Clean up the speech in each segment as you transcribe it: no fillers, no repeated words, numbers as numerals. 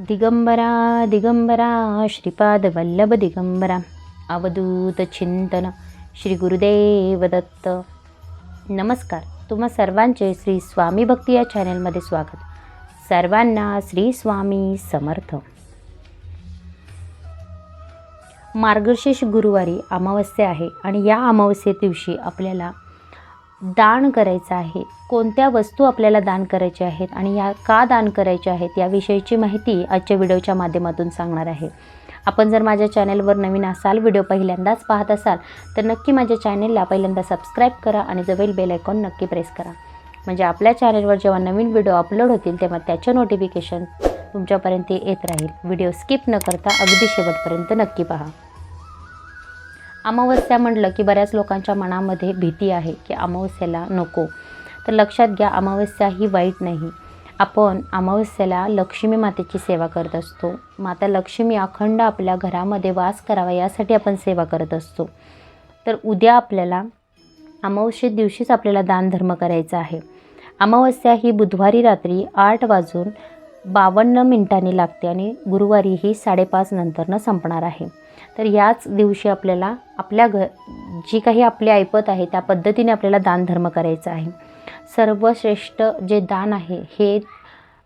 दिगंबरा दिगंबरा श्रीपाद वल्लभ दिगंबरा अवधूत चिंतन श्री गुरुदेव दत्त. नमस्कार. तुम्हा सर्वांचे श्री स्वामी भक्ती या चॅनलमध्ये स्वागत. सर्वांना श्री स्वामी समर्थ. मार्गशीर्ष गुरुवारी अमावस्या आहे आणि या अमावस्ये दिवशी आपल्याला दान करायचं आहे. कोणत्या वस्तू आपल्याला दान करायच्या आहेत आणि या का दान करायच्या आहेत याविषयीची माहिती आजच्या व्हिडिओच्या माध्यमातून सांगणार आहे. आपण जर माझ्या चॅनलवर नवीन असाल, व्हिडिओ पहिल्यांदाच पाहत असाल तर नक्की माझ्या चॅनलला पहिल्यांदा सबस्क्राईब करा आणि जवळ बेल आयकॉन नक्की प्रेस करा. म्हणजे आपल्या चॅनलवर जेव्हा नवीन व्हिडिओ अपलोड होतील तेव्हा त्याचे नोटिफिकेशन तुमच्यापर्यंत येत राहील. व्हिडिओ स्किप न करता अगदी शेवटपर्यंत नक्की पहा. अमावस्या म्हटलं की बऱ्याच लोकांच्या मनामध्ये भीती आहे की अमावस्याला नको. तर लक्षात घ्या, अमावस्या ही वाईट नाही. आपण अमावस्याला लक्ष्मी मातेची सेवा करत असतो. माता लक्ष्मी अखंड आपल्या घरामध्ये वास करावा यासाठी आपण सेवा करत असतो. तर उद्या आपल्याला अमावस्ये दिवशीच आपल्याला दानधर्म करायचा आहे. अमावस्या ही बुधवारी रात्री 8:52 लागते आणि गुरुवारी ही 5:30 नंतरनं संपणार आहे. तर याच दिवशी आपल्याला आपल्या जी काही आपली ऐपत आहे त्या पद्धतीने आपल्याला दानधर्म करायचा आहे. सर्वश्रेष्ठ जे दान आहे हे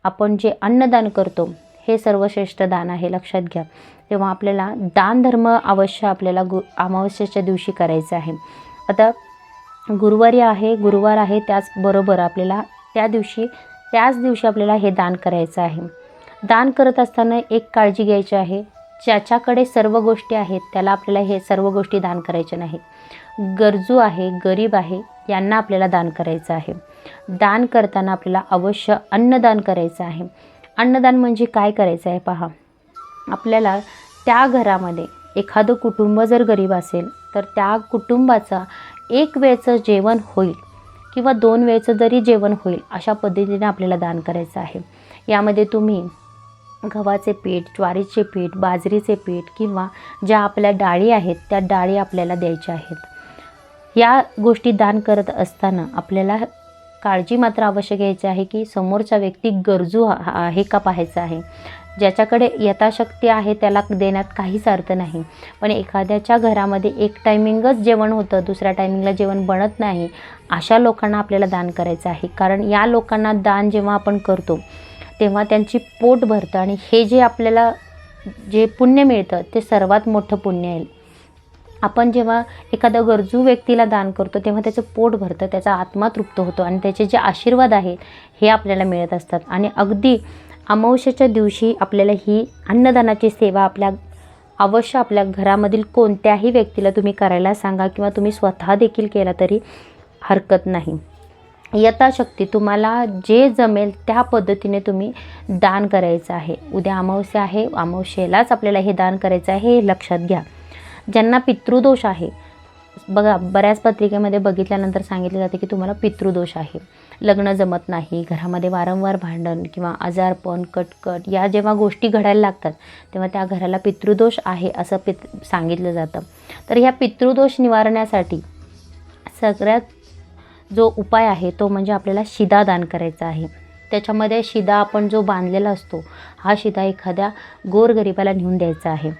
आपण जे अन्नदान करतो हे सर्वश्रेष्ठ दान आहे, लक्षात घ्या. तेव्हा आपल्याला दानधर्म अवश्य आपल्याला अमावस्येच्या दिवशी करायचं आहे. आता गुरुवार आहे त्याचबरोबर आपल्याला त्याच दिवशी आपल्याला हे दान करायचं आहे. दान करत असताना एक काळजी घ्यायची आहे, ज्याच्याकडे सर्व गोष्टी आहेत त्याला आपल्याला हे सर्व गोष्टी दान करायच्या नाहीत. गरजू आहे, गरीब आहे यांना आपल्याला दान करायचं आहे. दान करताना आपल्याला अवश्य अन्नदान करायचं आहे. अन्नदान म्हणजे काय करायचं आहे पहा. आपल्याला त्या घरामध्ये एखादं कुटुंब जर गरीब असेल तर त्या कुटुंबाचा एक वेळचं जेवण होईल किंवा 2 वेळचं जरी जेवण होईल अशा पद्धतीने आपल्याला दान करायचं आहे. यामध्ये तुम्ही गव्हाचे पीठ, ज्वारीचे पीठ, बाजरीचे पीठ किंवा ज्या आपल्या डाळी आहेत त्या डाळी आपल्याला द्यायच्या आहेत. या गोष्टी दान करत असताना आपल्याला काळजी मात्र अवश्य घ्यायची आहे की समोरचा व्यक्ती गरजू आहे का पाहायचं आहे. ज्याच्याकडे यथाशक्ती आहे त्याला देण्यात काहीच अर्थ नाही. पण एखाद्याच्या घरामध्ये एक टायमिंगच जेवण होतं, दुसऱ्या टायमिंगला जेवण बनत नाही, अशा लोकांना आपल्याला दान करायचं आहे. कारण या लोकांना दान जेव्हा आपण करतो तेव्हा त्यांची पोट भरतं आणि हे जे आपल्याला जे पुण्य मिळतं ते सर्वात मोठं पुण्य आहे. आपण जेव्हा एखाद्या गरजू व्यक्तीला दान करतो तेव्हा त्याचं पोट भरतं, त्याचा आत्मा तृप्त होतो आणि त्याचे जे आशीर्वाद आहेत हे आपल्याला मिळत असतात. आणि अगदी अमावस्येच्या दिवशी आपल्याला ही अन्नदानाची सेवा अवश्य आपल्या घरामधील कोणत्याही व्यक्तीला तुम्ही करायला सांगा किंवा तुम्ही स्वतः देखील केला तरी हरकत नाही. यथाशक्ती तुम्हाला जे जमेल त्या पद्धतीने तुम्ही दान करायचं आहे. उद्या अमावस्या आहे, अमावस्येलाच आपल्याला हे दान करायचं आहे, हे लक्षात घ्या. ज्यांना पितृदोष आहे, बघा बऱ्याच पत्रिकेमध्ये बघितल्यानंतर सांगितले जाते की तुम्हाला पितृदोष आहे, लग्न जमत नाही, घरामध्ये वारंवार भांडण किंवा आजारपण, कटकट या जेव्हा गोष्टी घडायला लागतात तेव्हा त्या घराला पितृदोष आहे असं सांगितलं जातं. तर ह्या पितृदोष निवारण्यासाठी सगळ्यात जो उपाय आहे तो म्हणजे आपल्याला शिदा दान करायचा आहे. त्याच्यामध्ये शिदा आपण जो बांधलेला असतो हा शिदा एखाद्या गोरगरिबाला नेऊन द्यायचा आहे.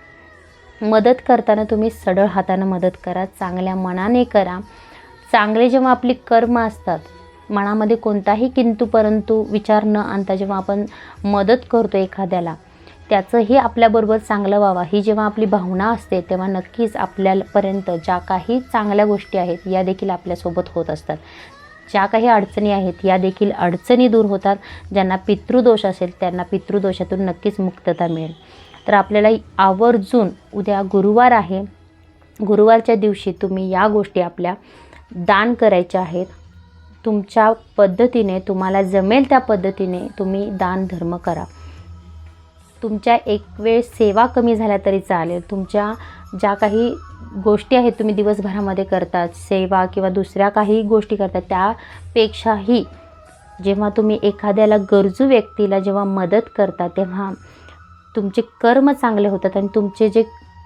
मदत करताना तुम्ही सढळ हातानं मदत करा, चांगल्या मनाने करा. चांगले जेव्हा आपली कर्म असतात, मनामध्ये कोणताही किंतु परंतु विचार न आणता जेव्हा आपण मदत करतो एखाद्याला त्याचंही आपल्याबरोबर चांगलं व्हावं ही जेव्हा आपली भावना असते तेव्हा नक्कीच आपल्यापर्यंत ज्या काही चांगल्या गोष्टी आहेत या देखील आपल्यासोबत होत असतात. ज्या काही अडचणी आहेत या देखील अडचणी दूर होतात. ज्यांना पितृदोष असेल त्यांना पितृदोषातून नक्कीच मुक्तता मिळेल. तर आपल्याला आवर्जून उद्या गुरुवार आहे, गुरुवारच्या दिवशी तुम्ही या गोष्टी आपल्या दान करायच्या आहेत. तुमच्या पद्धतीने तुम्हाला जमेल त्या पद्धतीने तुम्ही दान धर्म करा. तुमच्या एक वेळ सेवा कमी झाल्या तरी चालेल. तुमच्या ज्या काही गोष्टी आहेत तुम्ही दिवसभरामध्ये करतात, सेवा किंवा दुसऱ्या काही गोष्टी करतात, त्यापेक्षाही जेव्हा तुम्ही एखाद्याला गरजू व्यक्तीला जेव्हा मदत करता तेव्हा तुमचे कर्म चांगले होतात आणि तुमचे जे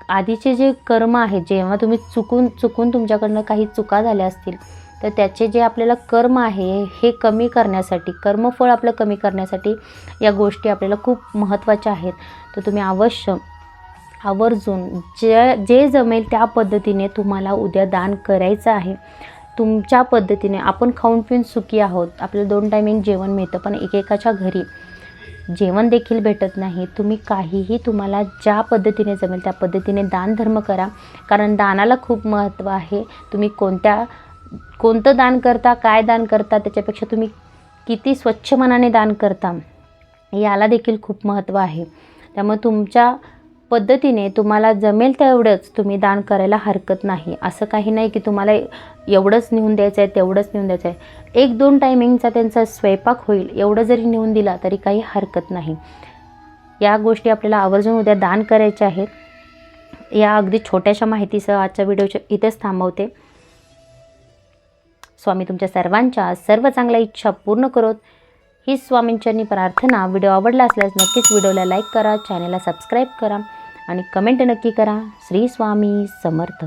आधीचे जे कर्म आहेत, जेव्हा तुम्ही चुकून तुमच्याकडनं काही चुका झाल्या असतील तर त्याचे जे आपल्याला कर्म आहे हे कमी करण्यासाठी, कर्मफळ आपलं कमी करण्यासाठी या गोष्टी आपल्याला खूप महत्त्वाच्या आहेत. तर तुम्ही अवश्य आवर्जून जे जमेल त्या पद्धतीने तुम्हाला उद्या दान करायचं आहे. तुमच्या पद्धतीने आपण खाऊन पिऊन सुखी आहोत, आपल्याला 2 टायमिंग जेवण मिळतं, पण एकेकाच्या घरी जेवण देखील भेटत नाही. तुम्ही काहीही तुम्हाला ज्या पद्धतीने जमेल त्या पद्धतीने दानधर्म करा, कारण दानाला खूप महत्त्व आहे. तुम्ही कोणतं दान करता, काय दान करता, त्याच्यापेक्षा तुम्ही किती स्वच्छ मनाने दान करता याला देखील खूप महत्त्व आहे. त्यामुळे तुमच्या पद्धतीने तुम्हाला जमेल तेवढंच तुम्ही दान करायला हरकत नाही. असं काही नाही की तुम्हाला एवढंच नेऊन द्यायचं आहे, तेवढंच नेऊन द्यायचं आहे. 1-2 टायमिंगचा त्यांचा स्वयंपाक होईल एवढं जरी नेऊन दिला तरी काही हरकत नाही. या गोष्टी आपल्याला आवर्जून उद्या दान करायच्या आहेत. या अगदी छोट्याशा माहितीसह आजच्या व्हिडिओच्या इथेच थांबवते. स्वामी तुमच्या सर्वांच्या सर्व चांगल्या इच्छा पूर्ण करोत ही स्वामींचरणी प्रार्थना. व्हिडिओ आवडला असल्यास नक्कीच व्हिडिओला लाईक करा, चॅनलला सबस्क्राईब करा आणि कमेंट नक्की करा. श्री स्वामी समर्थ.